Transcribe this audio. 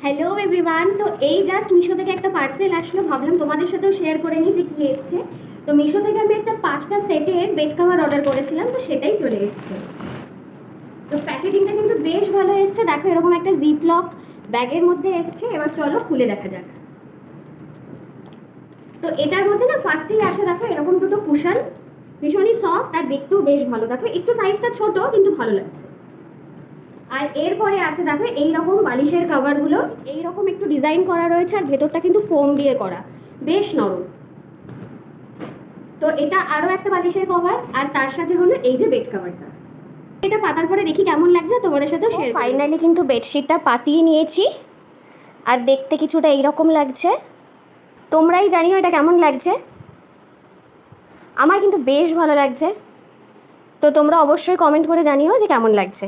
Hello everyone. তো এই just Meesho থেকে একটা পার্সেল আসলো, ভাবলাম তোমাদের সাথেও শেয়ার করে নিই যে কী এসছে। তো মিশো থেকে আমি একটা 5টা সেটের বেড কভার অর্ডার করেছিলাম, তো সেটাই চলে এসছে। তো প্যাকেজিংটা কিন্তু বেশ ভালো এসছে, দেখো এরকম একটা জিপ লক ব্যাগের মধ্যে এসছে। এবার চলো খুলে দেখা যাক। তো এটার মধ্যে না ফার্স্টেই আছে দেখো এরকম দুটো কুশন, ভীষণই সফট আর দেখতেও বেশ ভালো। দেখো একটু সাইজটা ছোট কিন্তু ভালো লাগছে। আর এরপরে আছে দেখো এইরকম বালিশের কভারগুলো, এইরকম একটু ডিজাইন করা রয়েছে আর ভেতরটা কিন্তু ফোম দিয়ে করা, বেশ নরম। তো এটা আরও একটা বালিশের কভার আর তার সাথে হলো এই যে বেড কভারটা। এটা পাতার পরে দেখি কেমন লাগছে, তোমাদের সাথেও শেয়ার। ফাইনালি কিন্তু বেডশিটটা পাতিয়ে নিয়েছি আর দেখতে কিছুটা এইরকম লাগছে। তোমরাই জানিও এটা কেমন লাগছে। আমার কিন্তু বেশ ভালো লাগছে, তো তোমরা অবশ্যই কমেন্ট করে জানিও যে কেমন লাগছে।